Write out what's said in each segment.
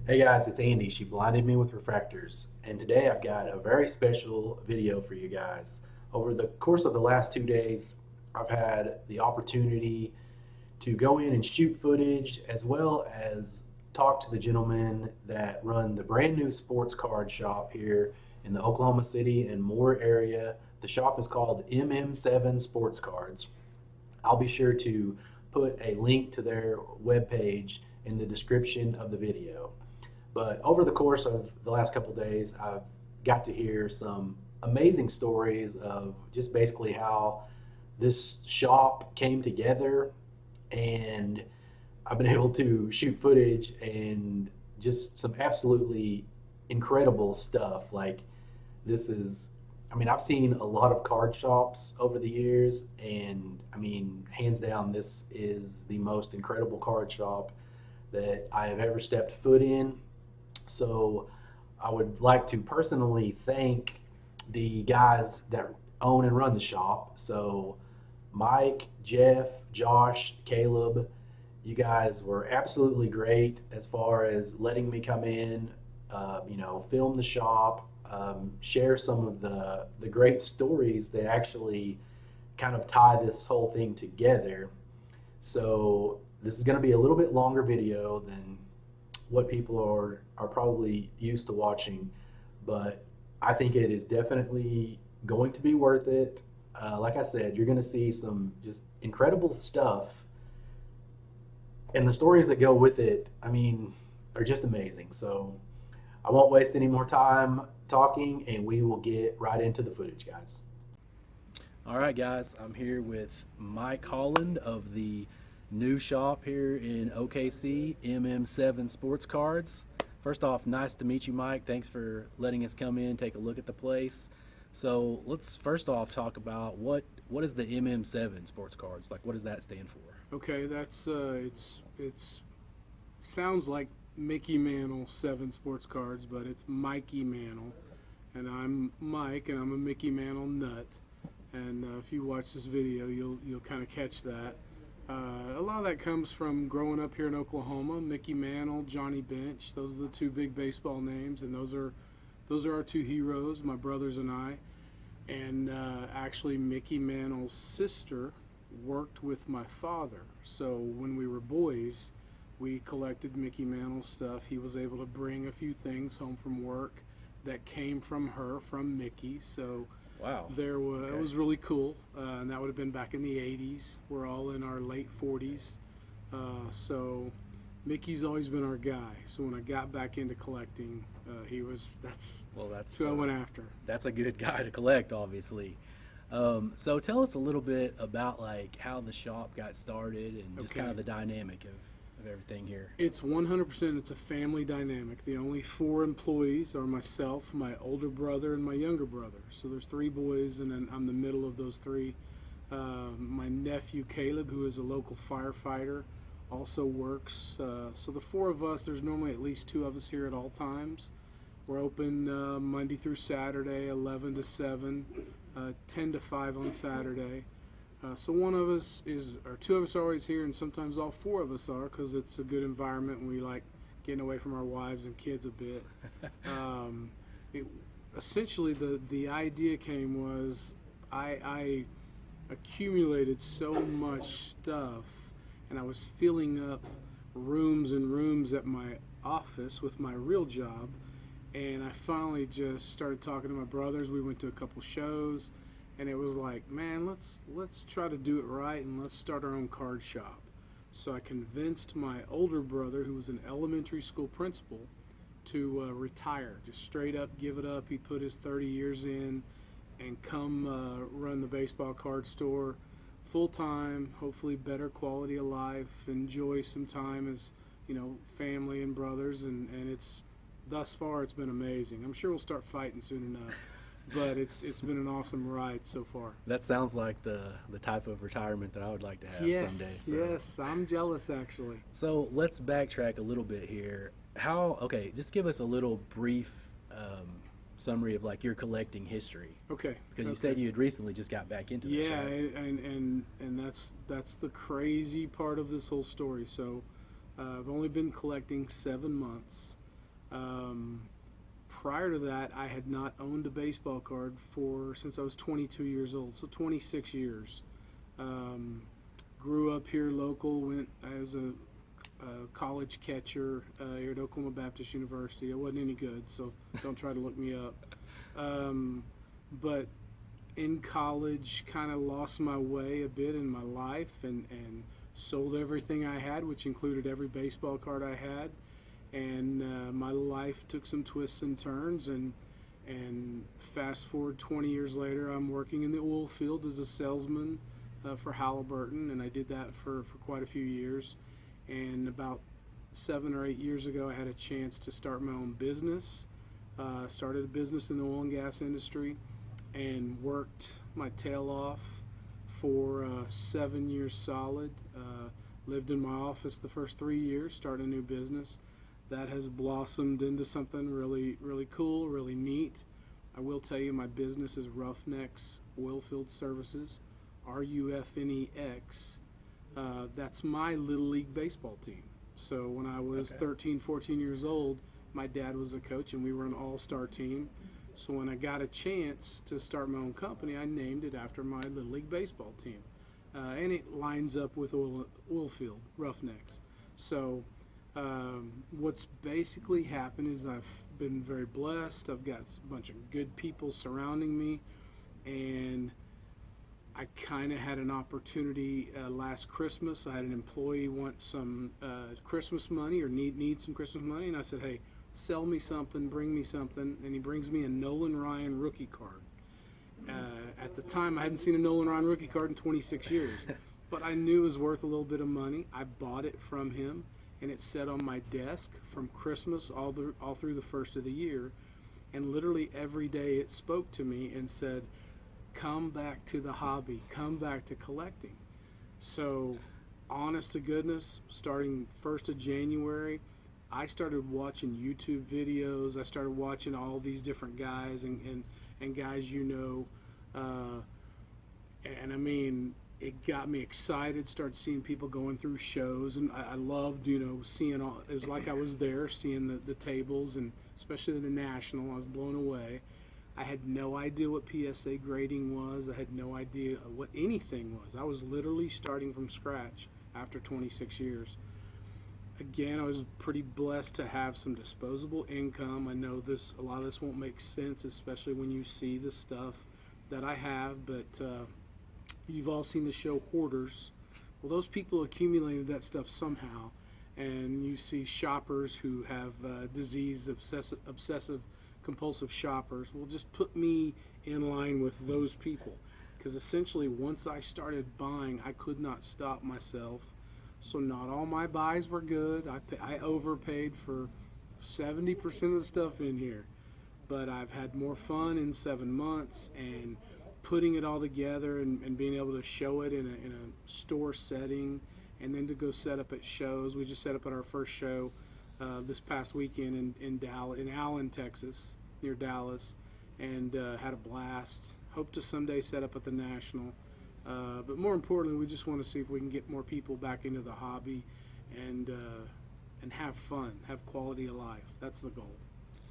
Hey guys, it's Andy. She blinded me with refractors, and today I've got a very special video for you guys. Over the course of the last 2 days, I've had the opportunity to go in and shoot footage as well as talk to the gentlemen that run the brand new sports card shop here in the Oklahoma City and Moore area. The shop is called MM7 Sports Cards. I'll be sure to put a link to their webpage in the description of the video. But over the course of the last couple of days, I've got to hear some amazing stories of just basically how this shop came together, and I've been able to shoot footage and just some absolutely incredible stuff. Like, this is, I mean, I've seen a lot of card shops over the years, and I mean, hands down, this is the most incredible card shop that I have ever stepped foot in. So I would like to personally thank the guys that own and run the shop. So Mike, Jeff, Josh, Caleb, you guys were absolutely great as far as letting me come in, film the shop, share some of the great stories that actually kind of tie this whole thing together. So this is going to be a little bit longer video than what people are probably used to watching, but I think it is definitely going to be worth it. Like I said, you're going to see some just incredible stuff, and the stories that go with it, I mean, are just amazing. So I won't waste any more time talking, and we will get right into the footage, guys. All right, guys, I'm here with Mike Holland of the new shop here in OKC, MM7 Sports Cards. First off, nice to meet you, Mike. Thanks for letting us come in, take a look at the place. So let's first off talk about what is the MM7 Sports Cards? Like, what does that stand for? Okay, that's it's sounds like Mickey Mantle 7 sports cards, but it's Mikey Mantle, and I'm Mike, and I'm a Mickey Mantle nut. And if you watch this video, you'll kind of catch that. A lot of that comes from growing up here in Oklahoma. Mickey Mantle, Johnny Bench, those are the two big baseball names, and those are our two heroes, my brothers and I. And actually, Mickey Mantle's sister worked with my father. So when we were boys, we collected Mickey Mantle stuff. He was able to bring a few things home from work that came from her, from Mickey. So Wow. it was really cool, and that would have been back in the 80s. We're all in our late 40s. So Mickey's always been our guy. So when I got back into collecting, that's who I went after. That's a good guy to collect, obviously. So tell us a little bit about like how the shop got started and just kind of the dynamic of everything here. It's 100%, it's a family dynamic. The only 4 employees are myself, my older brother, and my younger brother. So there's 3 boys, and then I'm the middle of those 3. My nephew Caleb, who is a local firefighter, also works. So the 4 of us, there's normally at least 2 of us here at all times. We're open Monday through Saturday, 11 to 7, 10 to 5 on Saturday. So one of us or 2 of us are always here, and sometimes all 4 of us are, because it's a good environment and we like getting away from our wives and kids a bit. it, Essentially, the idea was I accumulated so much stuff, and I was filling up rooms and rooms at my office with my real job, and I finally just started talking to my brothers. We went to a couple shows, and it was like, man, let's try to do it right, and let's start our own card shop. So I convinced my older brother, who was an elementary school principal, to retire, just straight up give it up. He put his 30 years in and come run the baseball card store full time, hopefully better quality of life, enjoy some time as, family and brothers, and it's thus far it's been amazing. I'm sure we'll start fighting soon enough. But it's been an awesome ride so far. That sounds like the type of retirement that I would like to have someday. So. Yes, I'm jealous actually. So let's backtrack a little bit here. Just give us a little brief summary of like your collecting history. Okay. Because you said you had recently just got back into this. Yeah, right? and that's the crazy part of this whole story. So I've only been collecting 7 months. Prior to that, I had not owned a baseball card since I was 22 years old, so 26 years. Grew up here local. Went as a college catcher here at Oklahoma Baptist University. I wasn't any good, so don't try to look me up. But in college, kind of lost my way a bit in my life and sold everything I had, which included every baseball card I had. And my life took some twists and turns, and fast forward 20 years later, I'm working in the oil field as a salesman for Halliburton, and I did that for quite a few years. And about 7 or 8 years ago, I had a chance to start my own business. Started a business in the oil and gas industry, and worked my tail off for 7 years solid. Lived in my office the first 3 years, started a new business. That has blossomed into something really, really cool, really neat. I will tell you, my business is Roughnecks Oilfield Services, RUFNEX. That's my Little League baseball team. So when I was 13, 14 years old, my dad was a coach, and we were an all-star team. So when I got a chance to start my own company, I named it after my Little League baseball team. And it lines up with Oilfield, Roughnecks. So what's basically happened is I've been very blessed. I've got a bunch of good people surrounding me, and I kind of had an opportunity last Christmas. I had an employee want some Christmas money, or need some Christmas money, and I said, hey, sell me something, bring me something, and he brings me a Nolan Ryan rookie card. At the time, I hadn't seen a Nolan Ryan rookie card in 26 years, but I knew it was worth a little bit of money. I bought it from him, and it sat on my desk from Christmas all through the first of the year, and literally every day it spoke to me and said, come back to the hobby, come back to collecting. So, honest to goodness, starting 1st of January, I started watching YouTube videos. I started watching all these different guys and guys and I mean, it got me excited. Started seeing people going through shows, and I loved, seeing all. It was like I was there, seeing the tables, and especially the National. I was blown away. I had no idea what PSA grading was. I had no idea what anything was. I was literally starting from scratch after 26 years. Again, I was pretty blessed to have some disposable income. I know a lot of this won't make sense, especially when you see the stuff that I have, but you've all seen the show Hoarders. Well, those people accumulated that stuff somehow, and you see shoppers who have disease, obsessive compulsive shoppers. Well, just put me in line with those people, because essentially once I started buying, I could not stop myself. So not all my buys were good. I overpaid for 70% of the stuff in here, but I've had more fun in 7 months, and putting it all together and being able to show it in a store setting, and then to go set up at shows. We just set up at our first show this past weekend in Allen, Texas, near Dallas, and had a blast. Hope to someday set up at the National. But more importantly, we just want to see if we can get more people back into the hobby and have fun, have quality of life. That's the goal.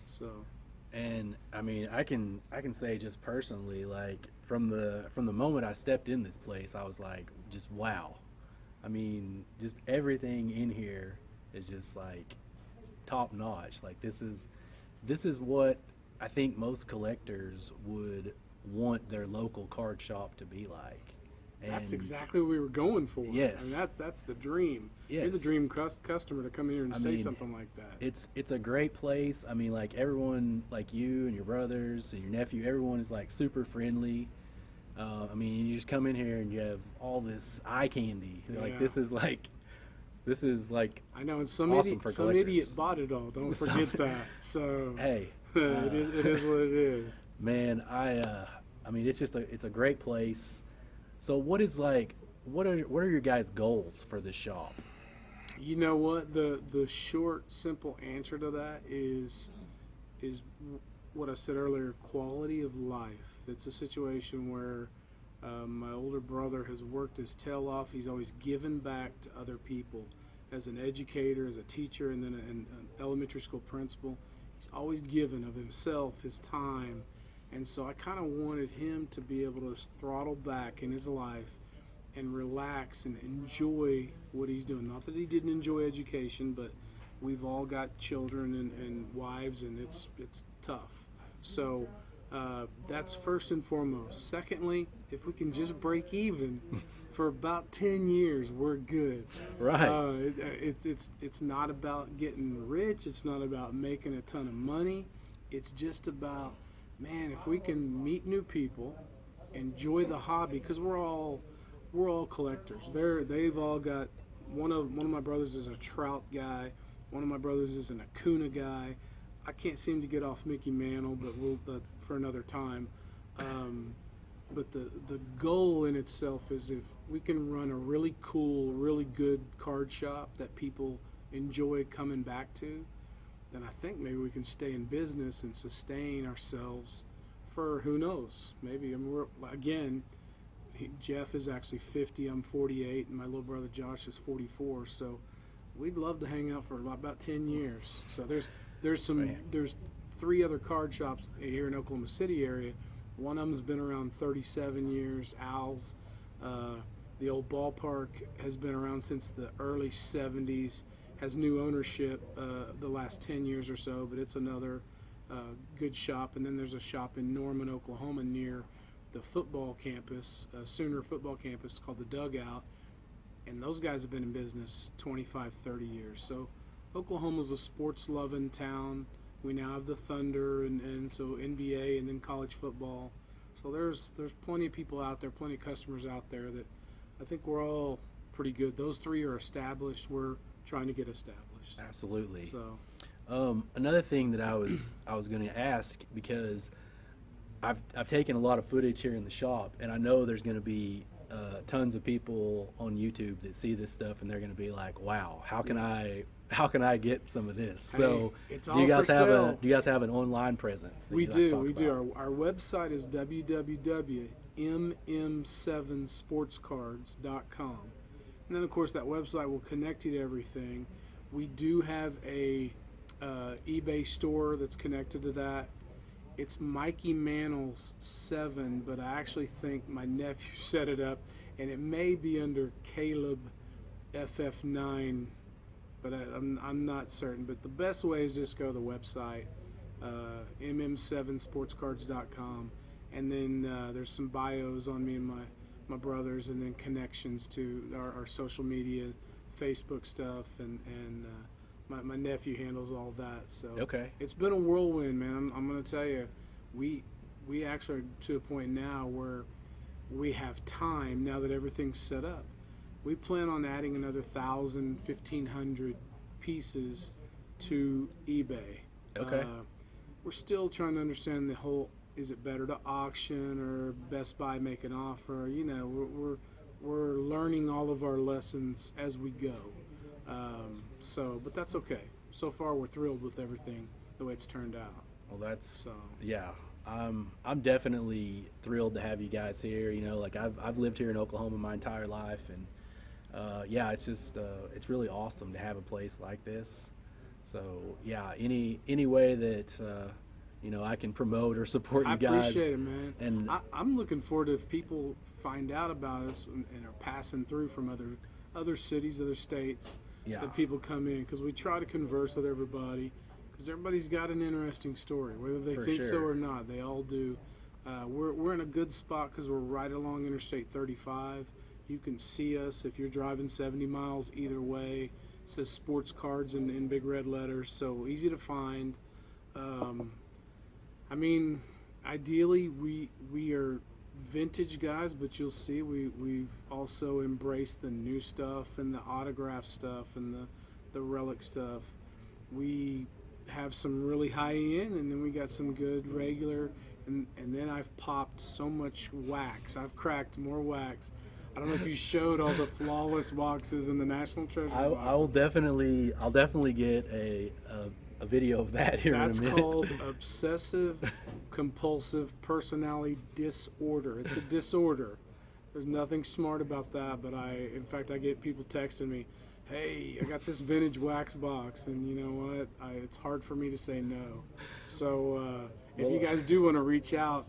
So. And I mean, I can say just personally, like from the moment I stepped in this place, I was like, just wow. I mean, just everything in here is just like top notch. Like this is what I think most collectors would want their local card shop to be like. And that's exactly what we were going for. Yes. I mean, that's the dream. Yes. You're the dream customer to come in here and say something like that. It's a great place. I mean, like everyone, like you and your brothers and your nephew, everyone is like super friendly. I mean, you just come in here and you have all this eye candy. Yeah. Like this is like I know, and some idiot bought it all. Don't forget that. So hey, it is what it is. Man, I mean, it's a great place. So what are your guys' goals for this shop? You know what? The short, simple answer to that is what I said earlier, quality of life. It's a situation where my older brother has worked his tail off. He's always given back to other people. as an educator, as a teacher, and then an elementary school principal. He's always given of himself, his time. And so I kind of wanted him to be able to throttle back in his life and relax and enjoy what he's doing. Not that he didn't enjoy education, but we've all got children and wives, and it's tough. So that's first and foremost. Secondly, if we can just break even for about 10 years, we're good. Right. It's not about getting rich. It's not about making a ton of money. It's just about, man, if we can meet new people, enjoy the hobby, because we're all collectors. They've all got one of my brothers is a trout guy. One of my brothers is an Acuna guy. I can't seem to get off Mickey Mantle, but we'll for another time. But the goal in itself is if we can run a really cool, really good card shop that people enjoy coming back to, then I think maybe we can stay in business and sustain ourselves for who knows. Maybe Jeff is actually 50, I'm 48, and my little brother Josh is 44. So we'd love to hang out for about 10 years. So there's 3 other card shops here in Oklahoma City area. One of them's been around 37 years. Al's, the old ballpark, has been around since the early 70s. Has new ownership the last 10 years or so, but it's another good shop. And then there's a shop in Norman, Oklahoma, near the football campus, Sooner football campus, called the Dugout. And those guys have been in business 25, 30 years. So Oklahoma's a sports-loving town. We now have the Thunder, and so NBA, and then college football. So there's plenty of people out there, plenty of customers out there that I think we're all pretty good. Those 3 are established. We're trying to get established. Absolutely. So another thing that I was going to ask, because I've taken a lot of footage here in the shop, and I know there's going to be tons of people on YouTube that see this stuff, and they're going to be like, "Wow, how can I get some of this?" So, it's do all you guys for have sale. Do you guys have an online presence? We do. Our website is www.mm7sportscards.com, and then of course that website will connect you to everything. We do have a eBay store that's connected to that. It's Mikey Mantle's 7, but I actually think my nephew set it up, and it may be under Caleb FF9, but I'm not certain. But the best way is just go to the website, mm7sportscards.com, and then there's some bios on me and my brothers, and then connections to our social media, Facebook stuff, and my nephew handles all that. So Okay. it's been a whirlwind, man. I'm going to tell you, we actually are to a point now where we have time now that everything's set up. We plan on adding another 1,000, 1,500 pieces to eBay. Okay. We're still trying to understand the whole, is it better to auction or Best Buy make an offer? You know, we're learning all of our lessons as we go. But that's okay. So far, we're thrilled with everything, the way it's turned out. Well, yeah. I'm definitely thrilled to have you guys here. You know, like I've lived here in Oklahoma my entire life, and yeah, it's just it's really awesome to have a place like this. So yeah, any way that I can promote or support you guys. I appreciate it, man. And I'm looking forward to if people find out about us and are passing through from other cities, other states. Yeah. That people come in, because we try to converse with everybody, because everybody's got an interesting story, whether they think so or not. They all do. We're in a good spot because we're right along Interstate 35. You can see us if you're driving 70 miles either way. It says sports cards in big red letters, so easy to find. I mean, ideally we are vintage guys, but you'll see we've also embraced the new stuff and the autograph stuff and the relic stuff. We have some really high end, and then we got some good regular, and then I've popped so much wax. I've cracked more wax. I don't know if you showed all the flawless boxes and the National Treasure boxes. I'll definitely get a video of that here in a minute. That's called obsessive compulsive personality disorder. It's a disorder. There's nothing smart about that, but I get people texting me, hey, I got this vintage wax box, and you know what? It's hard for me to say no. So if you Well, guys do want to reach out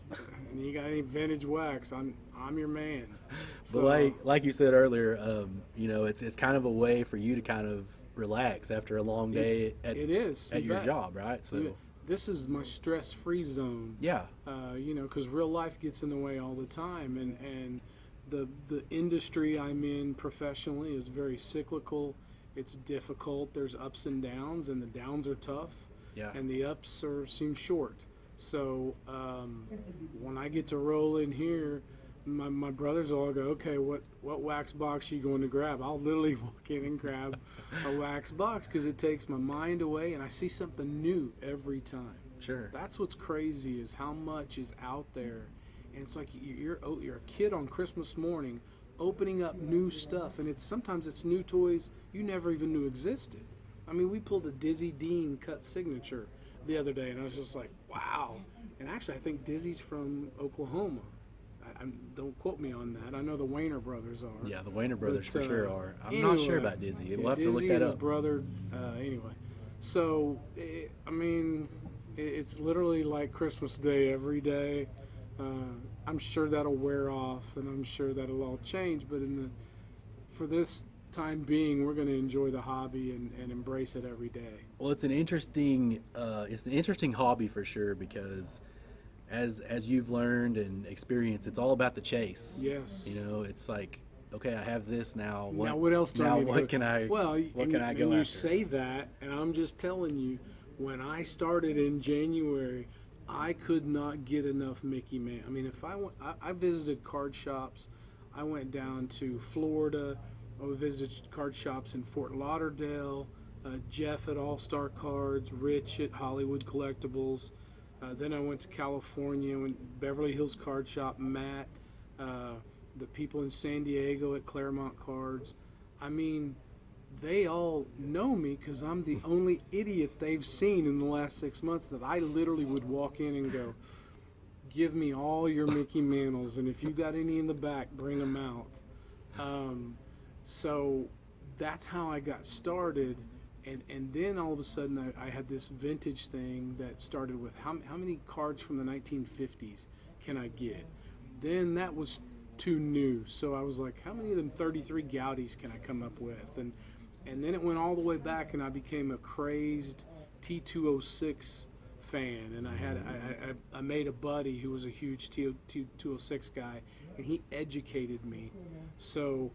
and you got any vintage wax, I'm your man. but So like you said earlier, it's kind of a way for you to kind of relax after a long it day at it is. You your bet. job, right? You, So this is my stress-free zone. yeah, Because real life gets in the way all the time, and the industry I'm in professionally is very cyclical. It's difficult. There's ups and downs, and the downs are tough, yeah. and the ups seem short. So when I get to roll in here, my brothers all go, okay, what wax box are you going to grab? I'll literally walk in and grab a wax box because it takes my mind away, and I see something new every time. Sure. That's what's crazy is how much is out there, and it's like you're a kid on Christmas morning opening up new stuff, and sometimes it's new toys you never even knew existed. I mean, we pulled a Dizzy Dean cut signature the other day, and I was just like, wow. And actually, I think Dizzy's from Oklahoma. Don't quote me on that. I know the Weiner brothers are. Yeah, the Weiner brothers But, for sure are. I'm anyway, not sure about Dizzy. We'll have to look Dizzy that and his up. brother. Anyway, so it's literally like Christmas Day every day. I'm sure that'll wear off, and I'm sure that'll all change. But for this time being, we're going to enjoy the hobby and embrace it every day. Well, it's an interesting hobby for sure because as you've learned and experienced, it's all about the chase. Yes. It's like, okay, I have this now. Now what else do I now need to what go? can I Well, what and, can I go and you after? say that, and I'm just telling you, when I started in January, I could not get enough Mickey Man. I mean, if I visited card shops. I went down to Florida. I visited card shops in Fort Lauderdale. Jeff at All Star Cards, Rich at Hollywood Collectibles. Then I went to California, went Beverly Hills Card Shop, Matt, the people in San Diego at Claremont Cards. I mean, they all know me because I'm the only idiot they've seen in the last 6 months that I literally would walk in and go, give me all your Mickey Mantles, and if you got any in the back, bring them out. So that's how I got started. And then all of a sudden I had this vintage thing that started with how many cards from the 1950s can I get? Then that was too new. So I was like, how many of them 33 Goudies can I come up with? And then it went all the way back, and I became a crazed T206 fan. And I made a buddy who was a huge T206 guy, and he educated me. So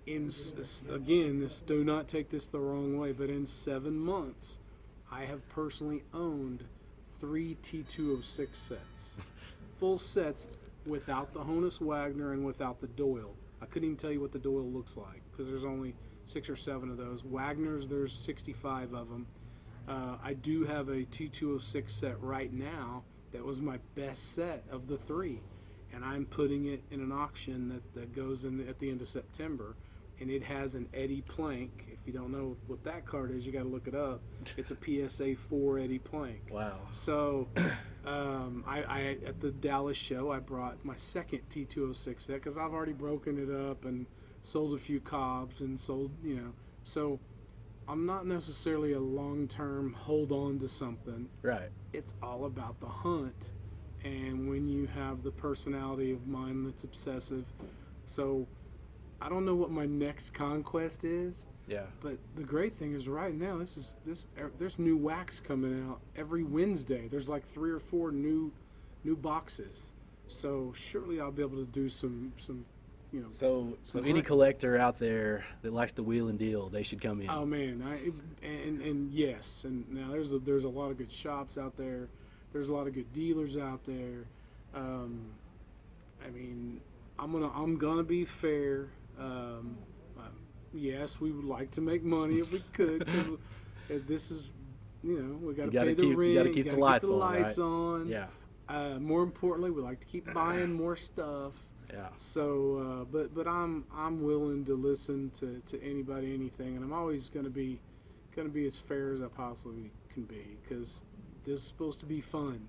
again, do not take this the wrong way, but in 7 months, I have personally owned 3 T206 sets, full sets, without the Honus Wagner and without the Doyle. I couldn't even tell you what the Doyle looks like because there's only 6 or 7 of those. Wagners, there's 65 of them. I do have a T206 set right now that was my best set of the 3, and I'm putting it in an auction that goes at the end of September. And it has an Eddie Plank. If you don't know what that card is, you got to look it up. It's a PSA 4 Eddie Plank. Wow. So, I at the Dallas show, I brought my second T206 set because I've already broken it up and sold a few Cobbs and sold, So, I'm not necessarily a long-term hold on to something. Right. It's all about the hunt, and when you have the personality of mine that's obsessive, so. I don't know what my next conquest is. Yeah. But the great thing is right now there's new wax coming out every Wednesday. There's like 3 or 4 new boxes. So surely I'll be able to do some So any collector out there that likes to wheel and deal, they should come in. Oh man, and yes, and now there's a lot of good shops out there. There's a lot of good dealers out there. I mean, I'm gonna be fair. Yes, we would like to make money if we could, because this is, we got to pay the rent, you got to keep the lights lights on. on. Yeah. More importantly, we like to keep buying more stuff. Yeah. So, but I'm willing to listen to anybody, anything, and I'm always gonna be as fair as I possibly can be, because this is supposed to be fun,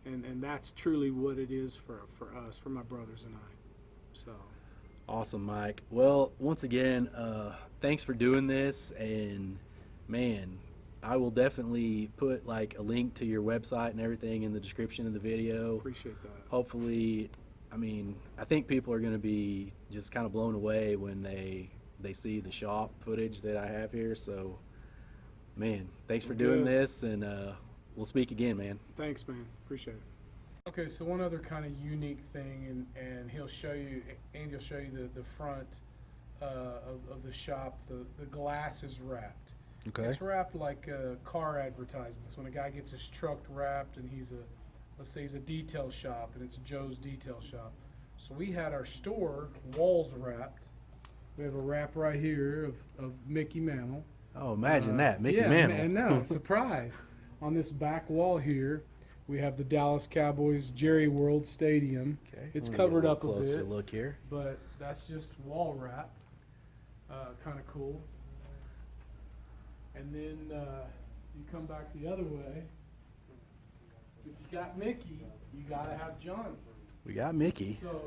and that's truly what it is for us, for my brothers and I. So. Awesome, Mike. Well, once again, thanks for doing this. And man, I will definitely put like a link to your website and everything in the description of the video. Appreciate that. Hopefully, I mean, I think people are going to be just kind of blown away when they see the shop footage that I have here. So, man, thanks for doing this, and we'll speak again, man. Thanks, man. Appreciate it. Okay, so one other kind of unique thing, and he'll show you, Andy will show you the front of the shop. The glass is wrapped. Okay. It's wrapped like car advertisements. When a guy gets his truck wrapped, and let's say he's a detail shop, and it's Joe's Detail Shop. So we had our store walls wrapped. We have a wrap right here of Mickey Mantle. Oh, imagine that, Mickey yeah, Mantle. And no, surprise. On this back wall here, we have the Dallas Cowboys Jerry World Stadium. Okay. It's Let me covered get up a closer bit, look here. but that's just wall wrapped. Kind of cool. And then you come back the other way. If you got Mickey, you gotta have Johnny. We got Mickey. So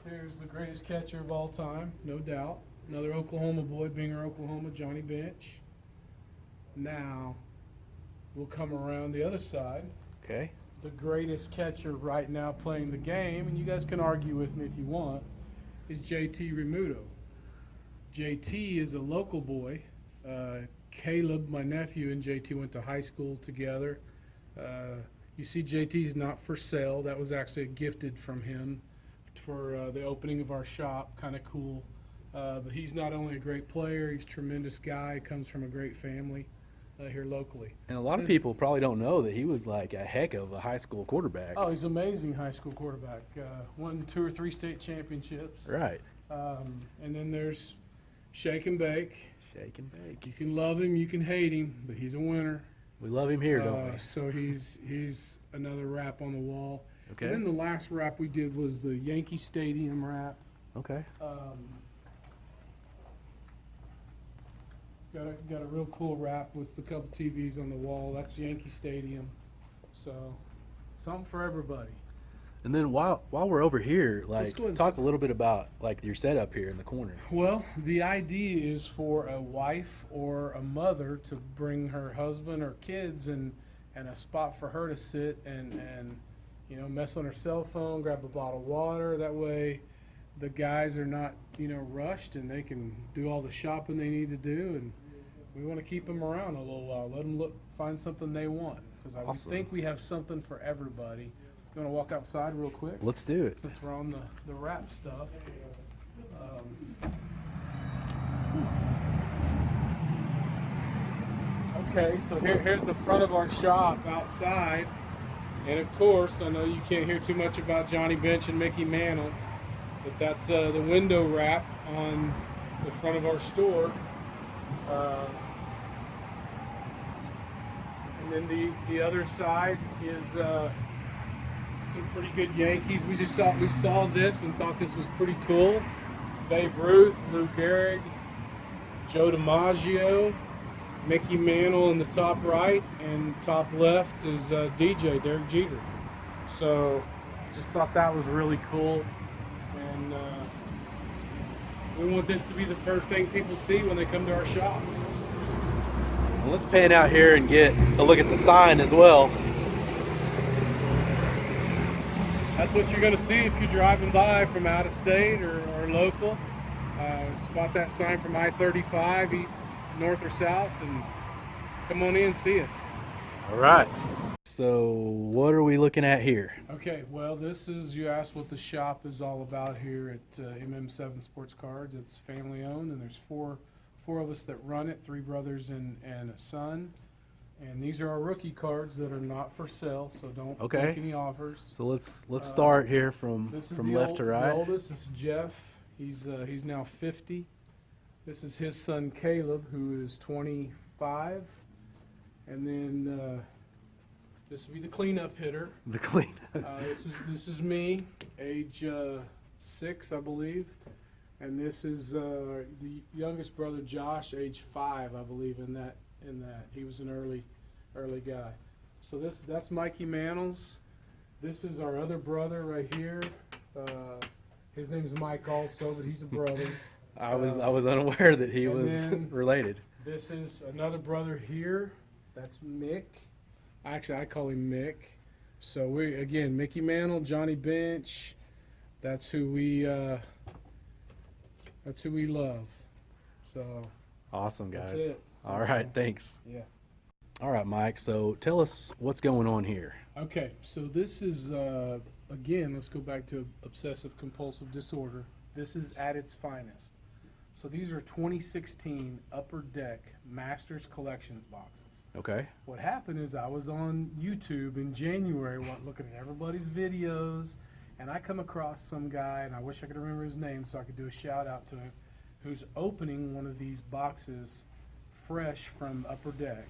here's the greatest catcher of all time, no doubt. Another Oklahoma boy, Binger, Oklahoma, Johnny Bench. Now we'll come around the other side. Okay. The greatest catcher right now playing the game, and you guys can argue with me if you want, is JT Remuto. JT is a local boy. Caleb, my nephew, and JT went to high school together. You see JT's not for sale. That was actually gifted from him for the opening of our shop. Kind of cool. But he's not only a great player, he's a tremendous guy. Comes from a great family here locally. And a lot of people probably don't know that he was like a heck of a high school quarterback. Oh, he's an amazing high school quarterback. Won 2 or 3 state championships. Right. And then there's Shake and Bake. Shake and bake. You can love him, you can hate him, but he's a winner. We love him here, don't we? So he's another wrap on the wall. Okay. And then the last wrap we did was the Yankee Stadium wrap. Okay. Got a real cool wrap with a couple TVs on the wall. That's Yankee Stadium. So something for everybody. And then while we're over here, Let's like, go ahead and talk a little bit about like your setup here in the corner. Well, the idea is for a wife or a mother to bring her husband or kids and a spot for her to sit and mess on her cell phone, grab a bottle of water. That way the guys are not rushed, and they can do all the shopping they need to do. And we want to keep them around a little while, let them find something they want, because I Awesome. think we have something for everybody. You want to walk outside real quick? Let's do it. Since we're on the wrap stuff. Okay, so here's the front of our shop outside. And of course, I know you can't hear too much about Johnny Bench and Mickey Mantle, but that's the window wrap on the front of our store. And then the other side is some pretty good Yankees. We saw this and thought this was pretty cool. Babe Ruth, Lou Gehrig, Joe DiMaggio, Mickey Mantle in the top right, and top left is DJ Derek Jeter. So just thought that was really cool, and we want this to be the first thing people see when they come to our shop. Well, let's pan out here and get a look at the sign as well. That's what you're going to see if you're driving by from out of state or local. Spot that sign from I-35, north or south, and come on in and see us. All right. So what are we looking at here? Okay, well, you asked what the shop is all about here at MM7 Sports Cards. It's family owned, and there's four of us that run it, 3 brothers and a son. And these are our rookie cards that are not for sale, so don't make any offers. So let's start here from left to right. The oldest is Jeff. He's now 50. This is his son Caleb, who is 25. And then this will be the cleanup hitter. The clean. This is me, age 6, I believe. And this is the youngest brother, Josh, age 5, I believe, in that. He was an early guy. So that's Mikey Mantles. This is our other brother right here. His name's Mike also, but he's a brother. I was unaware that he and was then- related. This is another brother here. That's Mick. Actually, I call him Mick. So again, Mickey Mantle, Johnny Bench. That's who we love. So Awesome, guys. that's it. All right, thanks. Yeah. All right, Mike. So tell us what's going on here. Okay, so this is again. Let's go back to obsessive compulsive disorder. This is at its finest. So these are 2016 Upper Deck Masters Collections boxes. Okay. What happened is I was on YouTube in January looking at everybody's videos, and I come across some guy, and I wish I could remember his name so I could do a shout out to him, who's opening one of these boxes fresh from Upper Deck.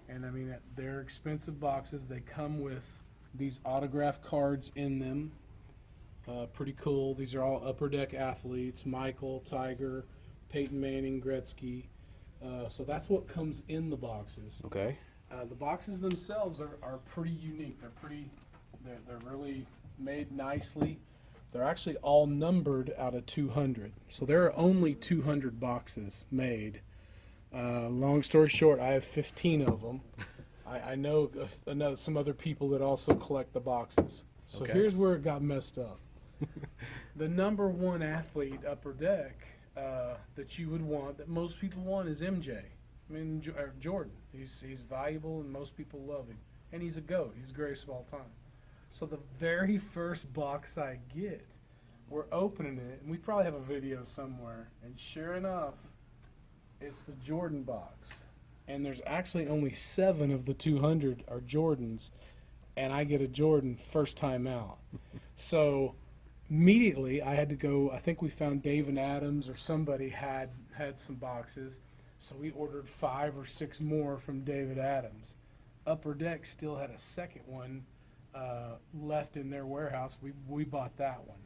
And I mean, they're expensive boxes. They come with these autograph cards in them. Pretty cool. These are all Upper Deck athletes: Michael, Tiger, Peyton Manning, Gretzky. So that's what comes in the boxes. Okay. The boxes themselves are pretty unique. They're really made nicely. They're actually all numbered out of 200. So there are only 200 boxes made. Long story short, I have 15 of them. I know some other people that also collect the boxes. So Okay. here's where it got messed up. The number one athlete Upper Deck that you would want, that most people want, is MJ. I mean, Jordan. He's valuable and most people love him. And he's a GOAT. He's the greatest of all time. So the very first box I get, we're opening it, and we probably have a video somewhere. And sure enough, it's the Jordan box. And there's actually only 7 of the 200 are Jordans. And I get a Jordan first time out. So immediately I had to go. I think we found David Adams or somebody had some boxes, so we ordered 5 or 6 more from David Adams. Upper Deck still had a second one left in their warehouse. We bought that one,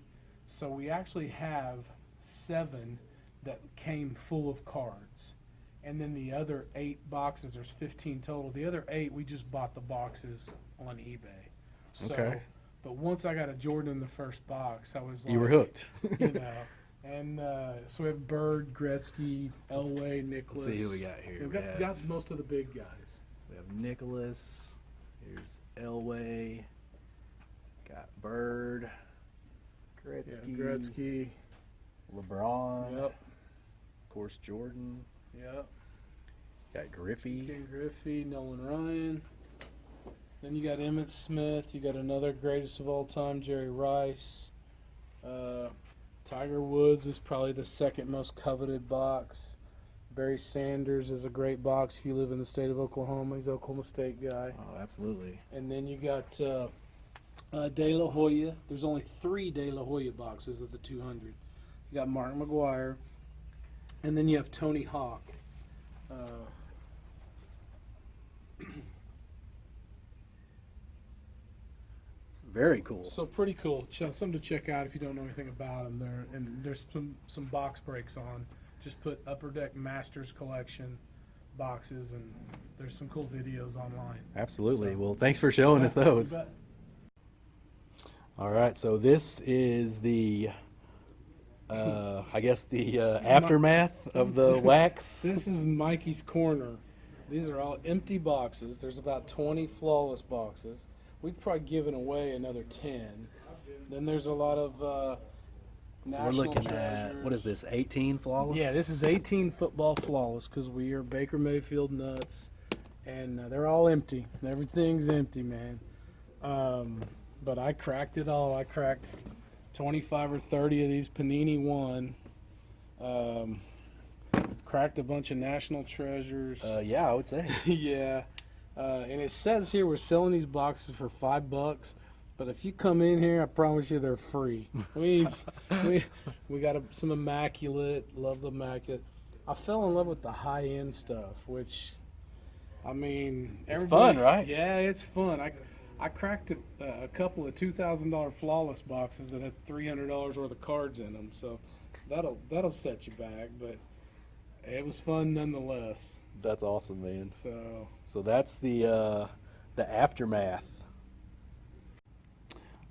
so we actually have 7 that came full of cards, and then the other 8 boxes. There's 15 total. The other 8 we just bought the boxes on eBay. So, Okay. But once I got a Jordan in the first box, I was like, You were hooked. you know. And so we have Bird, Gretzky, Elway, Nicholas. Let's see who we got here. We've got most of the big guys. We have Nicholas. Here's Elway. Got Bird. Gretzky. Yeah, Gretzky. LeBron. Yep. Of course, Jordan. Yep. Got Griffey. Ken Griffey, Nolan Ryan. Then you got Emmitt Smith. You got another greatest of all time, Jerry Rice. Tiger Woods is probably the second most coveted box. Barry Sanders is a great box if you live in the state of Oklahoma. He's an Oklahoma State guy. Oh, absolutely. And then you got De La Hoya. There's only 3 De La Hoya boxes of the 200. You got Mark McGuire. And then you have Tony Hawk. Very cool. So pretty cool. Something to check out if you don't know anything about them. There's some box breaks on. Just put Upper Deck Masters Collection boxes, and there's some cool videos online. Absolutely. So- Well, thanks for showing us those. You bet. All right, so this is the, I guess the aftermath of the wax. This is Mikey's Corner. These are all empty boxes. There's about 20 flawless boxes. We've probably given away another 10. Then there's a lot of So we're national looking treasures. at, what is this, 18 flawless? Yeah, this is 18 football flawless because we are Baker Mayfield nuts, and they're all empty. Everything's empty, man. But I cracked it all. I cracked 25 or 30 of these Panini 1. Cracked a bunch of national treasures. Yeah, I would say. Yeah. And it says here we're selling these boxes for $5. But if you come in here, I promise you they're free. We got some immaculate. Love the immaculate. I fell in love with the high end stuff, which, I mean, It's fun, right? Yeah, it's fun. I cracked a couple of $2,000 flawless boxes that had $300 worth of cards in them. So that'll set you back, but it was fun nonetheless. That's awesome, man. So that's the aftermath.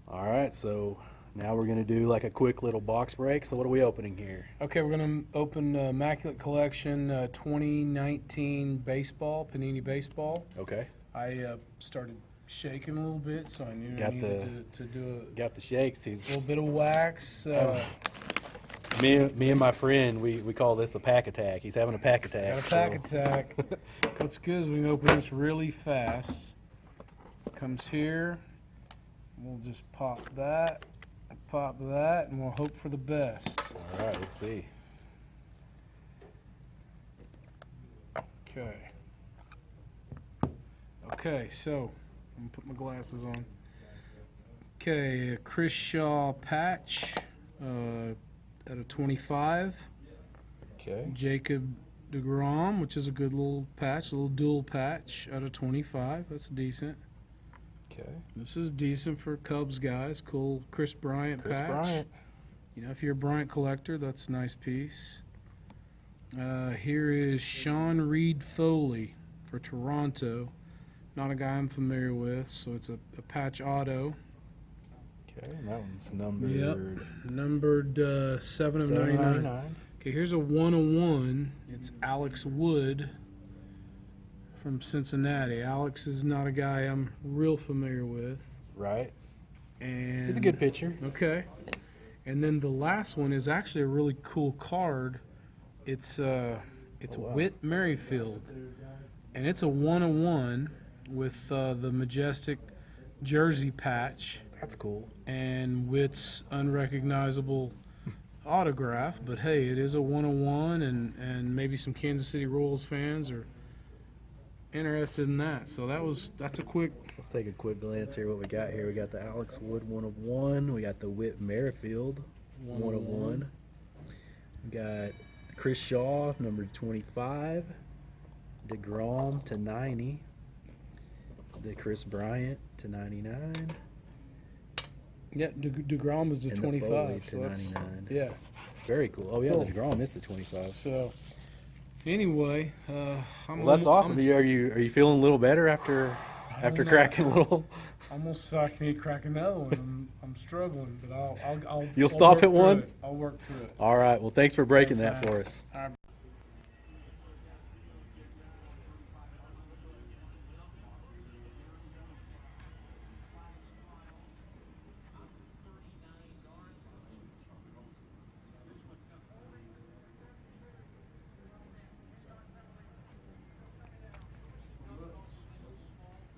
All right, so Now we're gonna do like a quick little box break. So what are we opening here? Okay, we're going to open Immaculate Collection 2019 baseball, Panini baseball. Okay. I started shaking a little bit, so I knew I Got needed to do Got the shakes. a He's little bit of wax. me and my friend. We call this a pack attack. He's having a pack attack. Got a pack attack. What's good is we can open this really fast. Comes here. We'll just pop that, and we'll hope for the best. All right. Let's see. Okay. Okay, so I'm gonna put my glasses on. Okay, Chris Shaw patch at a 25. Okay. Jacob DeGrom, which is a good little patch, a little dual patch at a 25. That's decent. Okay. This is decent for Cubs guys. Cool Chris Bryant Chris patch. Bryant. You know, if you're a Bryant collector, that's a nice piece. Here is Sean Reed Foley for Toronto. Not a guy I'm familiar with, so it's a patch auto. Okay, and that one's numbered. Yep. Numbered 7 of 99. Okay, here's a 101. It's Alex Wood from Cincinnati. Alex is not a guy I'm real familiar with. Right. And He's a good pitcher. Okay. And then the last one is actually a really cool card. It's wow. Whit Merrifield. And it's a 101 with the majestic jersey patch That's cool. and Whit's unrecognizable autograph. But hey, it is a 101, and maybe some Kansas City Royals fans are interested in that. So that's a quick. Let's take a quick glance here. What we got here? We got the Alex Wood 101. We got the Whit Merrifield 101. We got Chris Shaw number 25. DeGrom to 90. The Chris Bryant to 99. Yeah, DeGrom is to And 25. the Foley So to that's, 99. yeah. Very cool. Oh yeah, Cool. the DeGrom is to 25. So anyway, Well, that's awesome. Are you feeling a little better after don't know. cracking a little? Almost feel like I need to crack another one. I'm struggling, but I'll You'll I'll stop work at through one? it. I'll work through it. All right. Well, thanks for breaking Thanks, that man. for us. All right.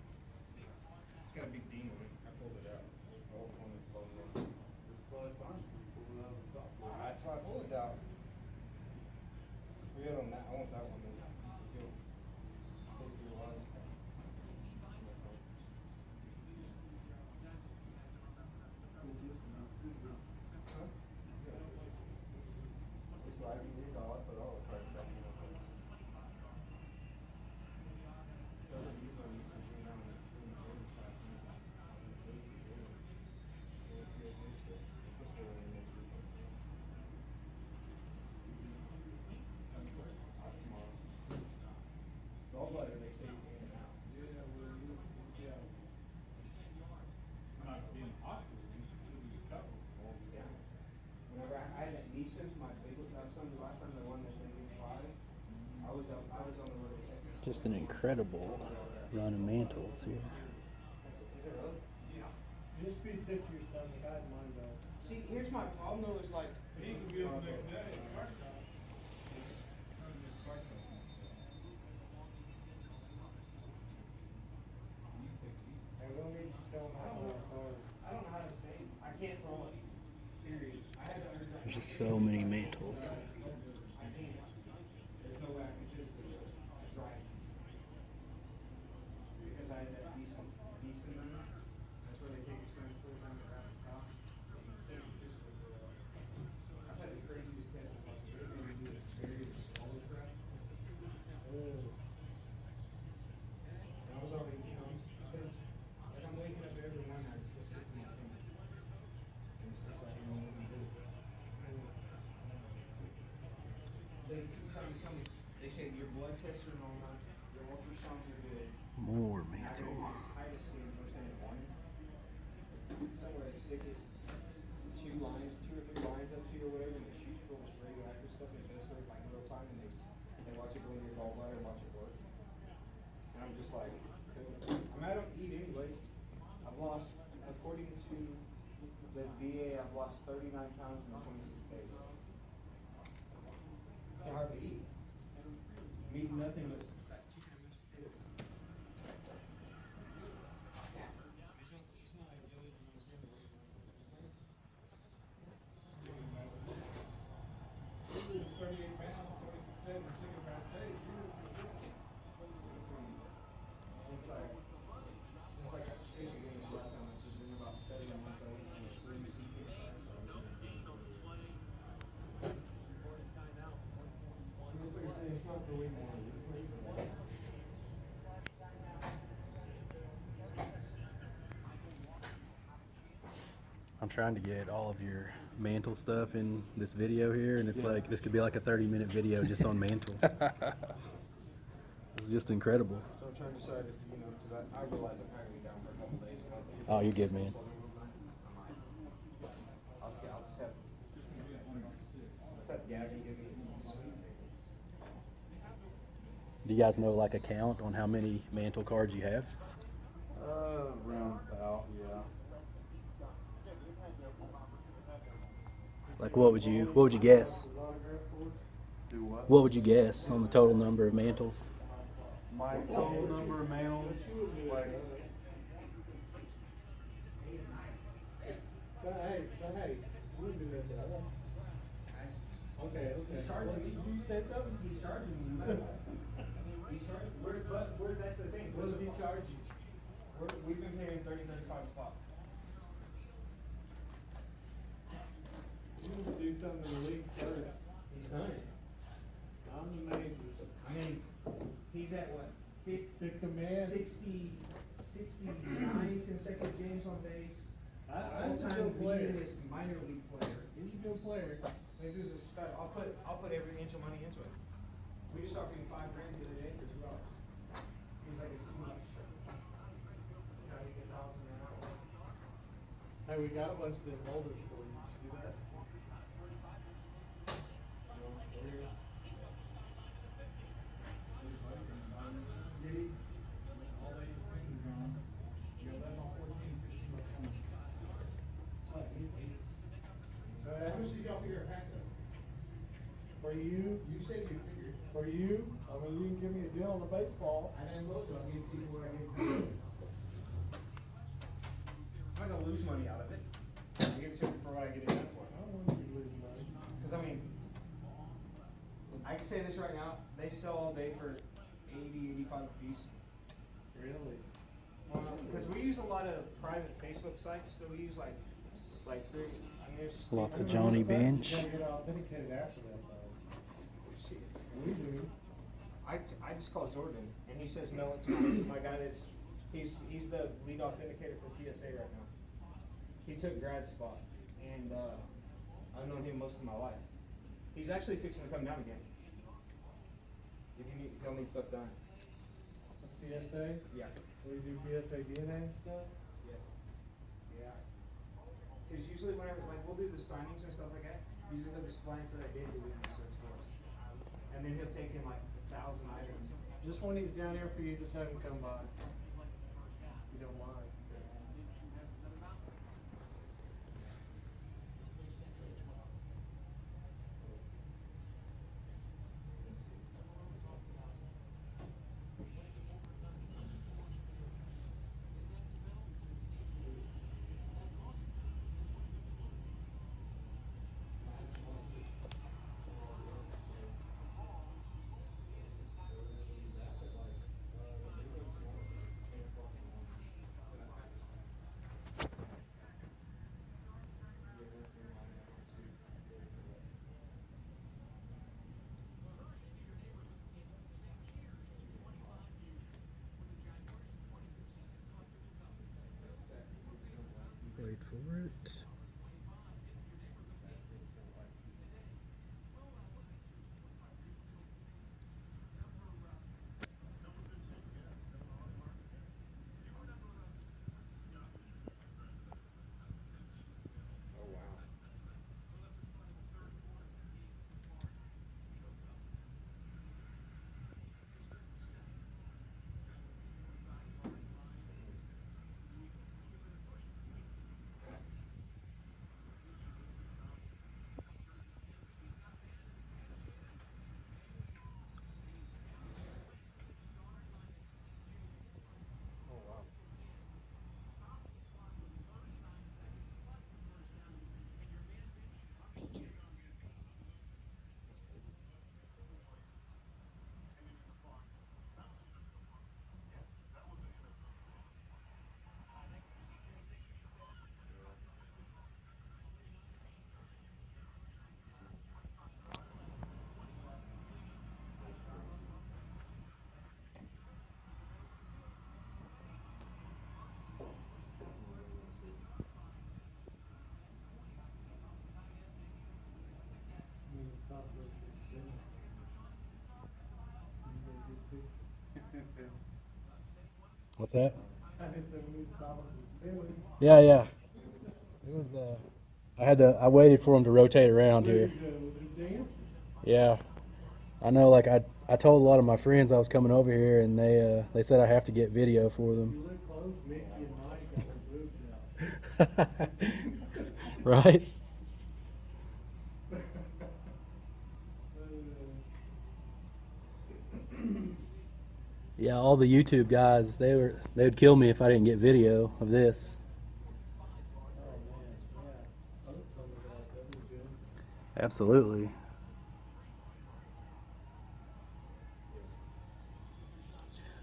It's got a big ding on it. I pulled it out. That's how I pulled it out. We got on that. I want that one. You'll stay for your life. Huh? This all I put all the cards out. Gallbladder, they say, is in and out. Yeah. Whenever I had that knee since my big, that was the last time they won this thing in 5. I was on the road to Texas. Just an incredible run of mantles here. Is it really? Just be sick to your stomach. I had mine though. See, here's my problem though, is like. I don't know how to say it. I can't throw it. Serious. I had to understand. There's just so many mantles. I can't. There's no way I can just drive. Because I had that decent in there. That's where they take your strength put on the top. I've had the craziest test. It's like they're going to do this very smaller crap. And I was already, like I'm waking up every morning, I just feel sick in my stomach. And it's just like, I don't know what to do. They keep trying to tell me, they say your blood tests are normal, your ultrasounds are good. More I gotta mantle. do this height scan first thing in the morning. Somewhere to stick it. The VA, I've lost 39 pounds in 26 days. Can't hardly eat. Meat, nothing but fat chicken and mashed potatoes. It's not ideal, you understand the weight. You lose 38 pounds, 26 days, and chicken mashed potatoes. Since I got sick again this last time, it's been about 7 months. I went from a spring to king size. It's like I say, it's not the way more. I'm trying to get all of your mantle stuff in this video here, and it's like this could be like a 30-minute video just on mantle. It's just incredible. So I'm trying to decide if, because I realize I'm not going to be down for a couple days. Oh, you're good, man. I'll just have Gabby give me some sweet tickets. Do you guys know like a count on how many mantle cards you have? Around about, yeah. Like what would you guess? Do what? What would you guess on the total number of mantles? My total number of males, like. Hey, we'll do this. Okay. He's charging me. Did you say something? He's charging me. He's charging. That's the thing. What does he charge you? We've been paying $30, $35 a pop. You need to do something in the league first. He's done it. I'm the major. I mean, he's at what? The command. 69 consecutive games on base. He's a good player. Leading minor league player. He's a good player. They do this stuff. I'll put every inch of money into it. We just offered him $5,000 the other day for 2 hours. He was like, it's too much. How do you get $1,000 an hour? Hey, we got a bunch of them boulders for you. Did you see that? How much did y'all figure a pack of? For you, You said you figured. for you, I mean, you can give me a deal on the baseball. I didn't look, I'll give you what I gave you. I'm not gonna lose money out of it. I give it to you for what I get it done for. I don't want you to lose money. Cause I mean, I can say this right now, they sell all day for 80, 85 a piece. Really? Because we use a lot of private Facebook sites, so we use like 30, I mean, there's. Lots of I mean, Johnny the sites Bench. You gotta get authenticated after that, though. Shit. We do. I just call Jordan, and he says mail it to my guy he's the lead authenticator for PSA right now. He took Grad's spot, and I've known him most of my life. He's actually fixing to come down again. If y'all need stuff done. PSA? Yeah. We do PSA DNA and stuff? Yeah. Because usually whenever, like, we'll do the signings and stuff like that, usually he'll just fly in for that day to do the search for us. And then he'll take in like 1,000 items. Just when he's down here for you, just have him come by. If you don't mind. I What's that? I just said we need to stop him. Yeah, yeah. It was. I waited for them to rotate around here. They're dancing. Yeah. I know. Like I told a lot of my friends I was coming over here, and they said I have to get video for You them. look close, Mickey and Mike got their boobs out. Right. Yeah, all the YouTube guys, they would kill me if I didn't get video of this. Oh man, yeah. Post some of that. That'd be good. Absolutely.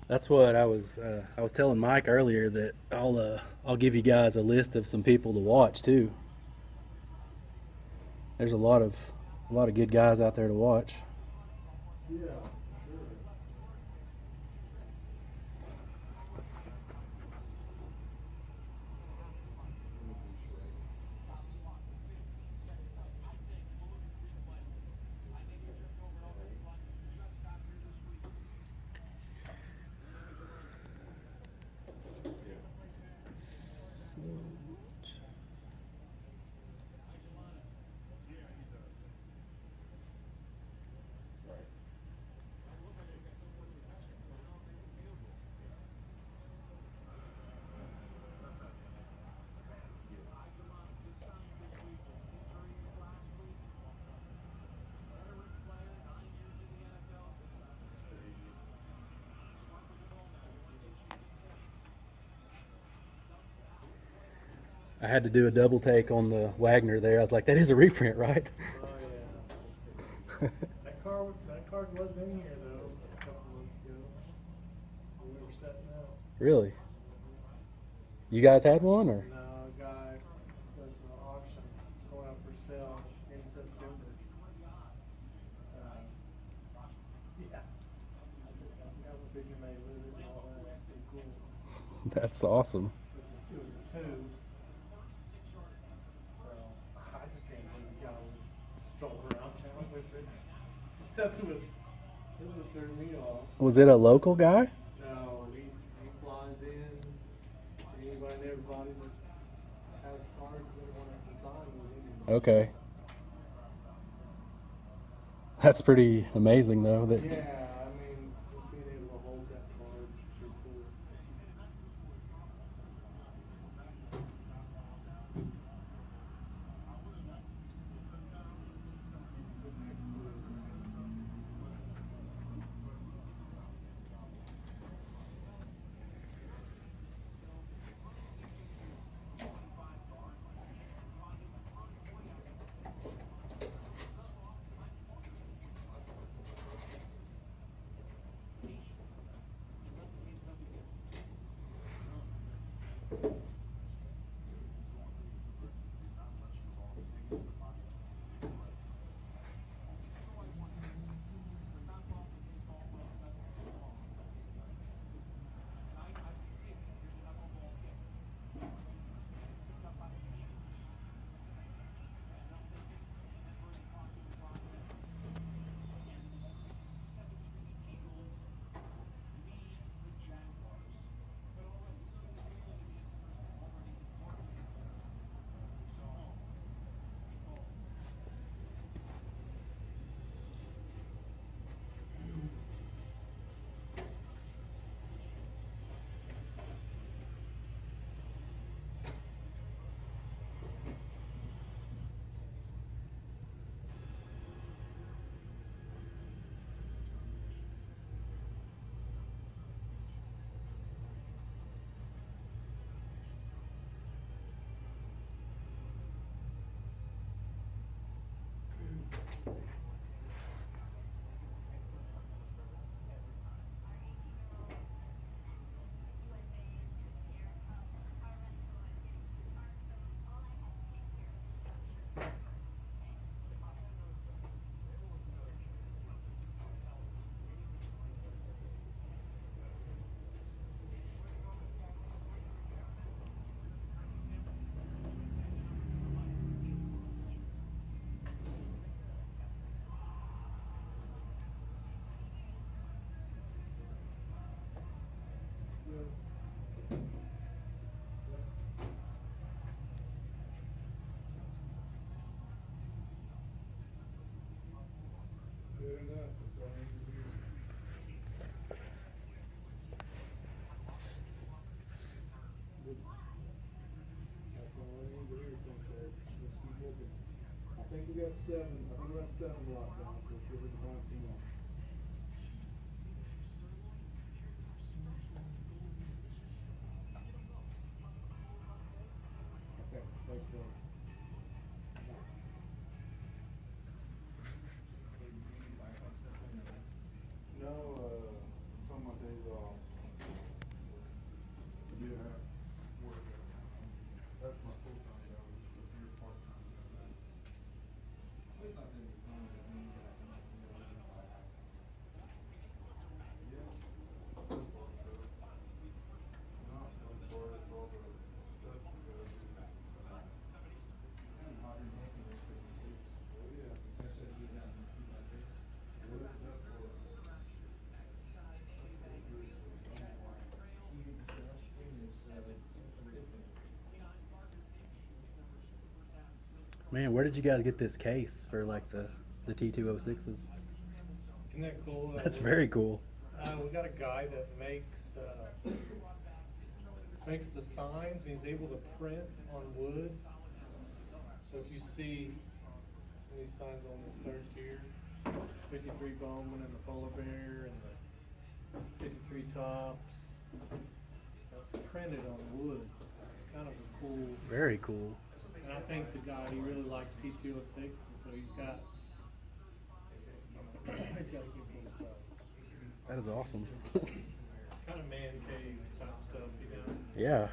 That's what I was telling Mike earlier that I'll give you guys a list of some people to watch too. There's a lot of good guys out there to watch. Yeah, sure. I had to do a double take on the Wagner there. I was like, that is a reprint, right? Oh yeah. That card was in here though a couple months ago. When we were setting up. Really? You guys had one or? No, a guy does an auction. It's going up for sale in September. Yeah. I got a picture made with it and all that. That's pretty cool. That's awesome. It was a two. So I just can't believe the guy was strolling around town with it. That's what threw me off. Was it a local guy? No, he flies in. Anybody and everybody that has cards they want to consign with him. Okay. That's pretty amazing though. That Yeah, I mean, just being able to hold that card is pretty cool. got 7. I think we got 7 lockdowns. Let's see if we can find some more. Okay, thanks, Bill. No, talking about days off. Yeah, work. That's my full-time job, but you're part-time. It's not that fun, I mean, yeah. Not as far as all the stuff you go do. Oh, yeah. Man, where did you guys get this case for like the T206s? Isn't that cool? That's very cool. We got a guy that makes the signs. He's able to print on wood. So if you see some of these signs on this third tier, 53 Bowman and the polar bear and the 53 tops, that's printed on wood. It's kind of a cool. Very cool. And I think the guy, he really likes T206, and so he's got some cool stuff. That is awesome. Kind of man cave type stuff, you know? Yeah.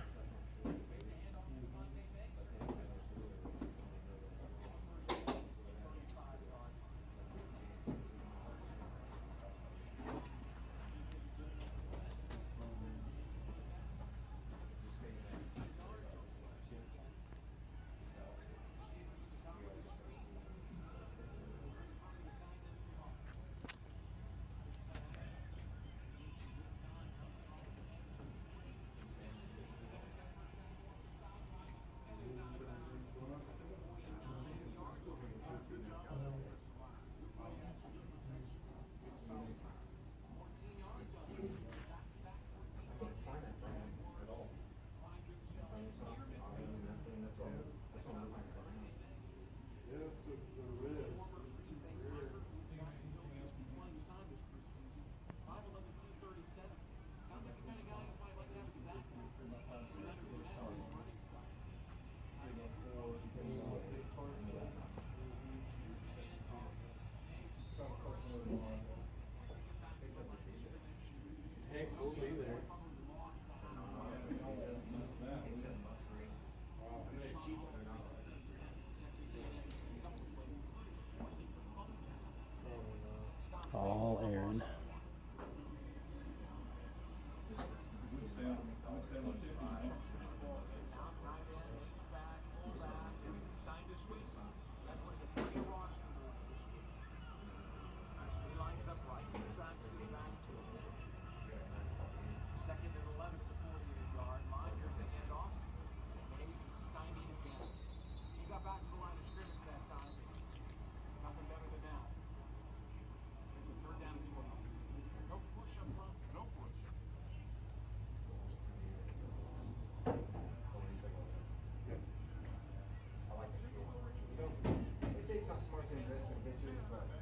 Hey, we'll be there. All Aaron. They say it's not smart to invest in pitchers, but they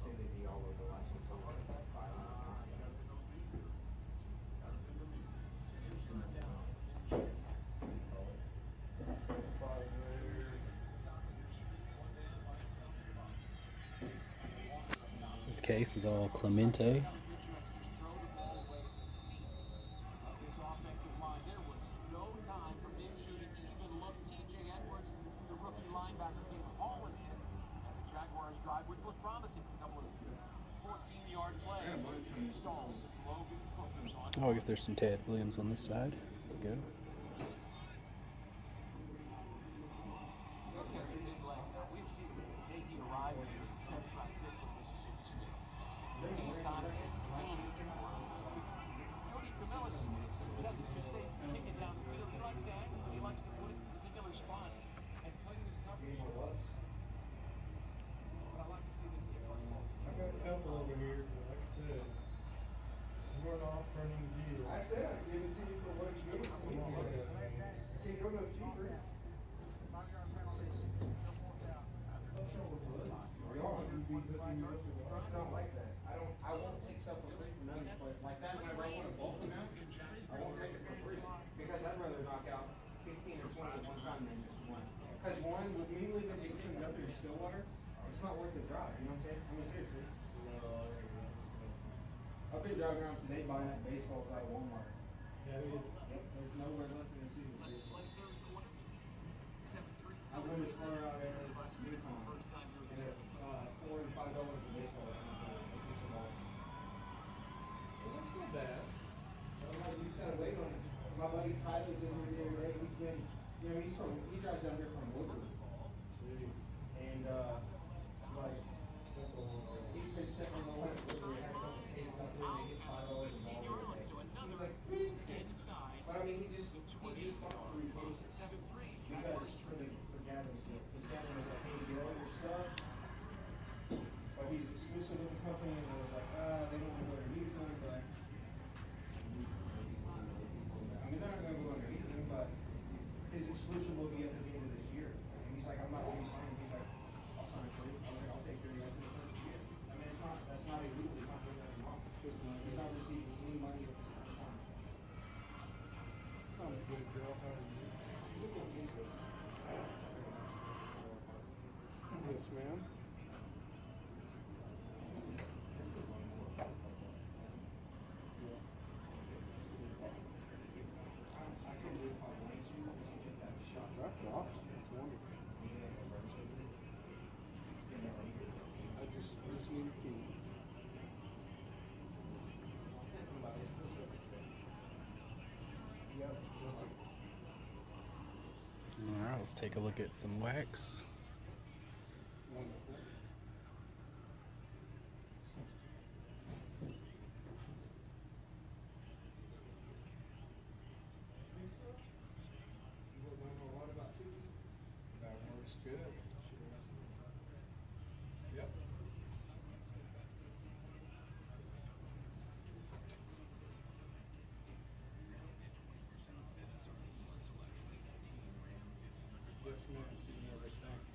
say they'd be all over the last one. This case is all Clemente. Oh, I guess there's some Ted Williams on this side. There we go. I got a couple over here, but like I said, we're an off-running deal. I said I'd give it to you for what you gave it to me. Come on, look at it. Can't go no cheaper. It's not like that. I won't take stuff for free from them, but like that, whenever I want a bulk amount, I won't take it for free. Because I'd rather knock out 15 or 20 at one time than just one. Because one, with me living between Guthrie and Stillwater, it's not worth the drive, you know what I'm saying? I mean, seriously. I've been driving around today buying up baseballs out of Walmart. Yeah, Yep, there's nowhere left in the city. I went as far out as Yukon, and at $4 and $5 a baseball. Official balls. well, that's not bad. You just gotta wait on it. My buddy Tyler's in here the other day. He's been, you know, he drives down here from Woodward, and like he's been sitting on the line where we had a bunch of cases out there. And they get $5 a ball the other day. He was like, but I mean, he just fought for three cases because for Gavin's deal. Because Gavin was like, hey, get all your stuff. But he's exclusive with the company, and I was like, they don't want to go underneath him, but I mean, they're not going to go underneath him, but his exclusive will be up at the end of this year. And he's like, I'm not going to be signing. He's like, I'll sign for you. I was like, I'll take care of you after the first year. I mean, that's not illegal. He's not doing nothing wrong. He's not receiving any money at this time. I'm good, girl. How are you? Yes, ma'am. That's awesome. That's wonderful. I just need a key. Yep. All right, let's take a look at some wax. Wonderful. That works good. Yep. Yes, ma'am. See you later. Thanks.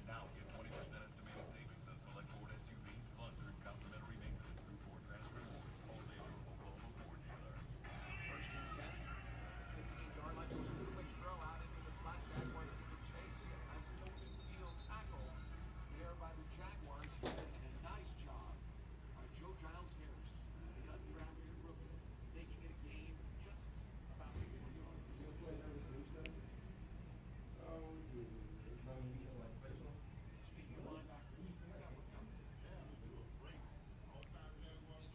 Now get 20% estimated savings on select Ford SUVs plus earn complimentary maintenance through Ford Fast Rewards only at your Oklahoma Ford dealer. First and 10. 15-yard line goes a quick throw out into the flat. Jaguars get the chase. Nice open field tackle there by the Jaguars. And a nice job by Joe Giles Harris, the undrafted rookie, making it a game just about 4 yards. Speaking of linebackers, we got one coming. Yeah, they look great. All-time Jaguars.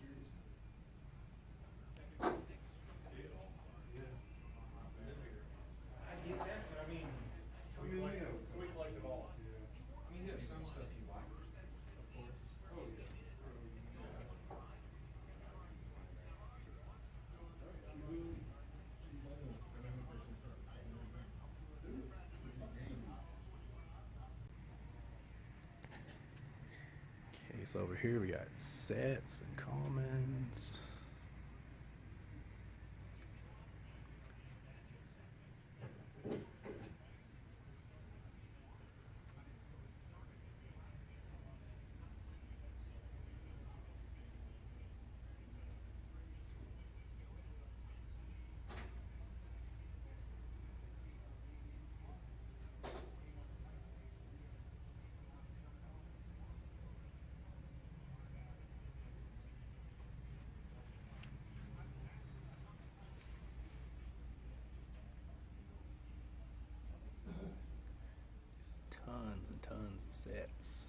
Second and 6 from the 15. I get that, but I mean, We collect it all. I mean, there's some stuff you like. Of course. Oh, yeah. Okay, so over here we got sets and commons. Just tons and tons of sets.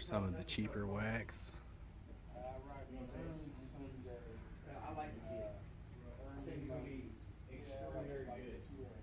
some of the cheaper wax. Early Sunday. I like the kid. I think he's gonna be extraordinary good.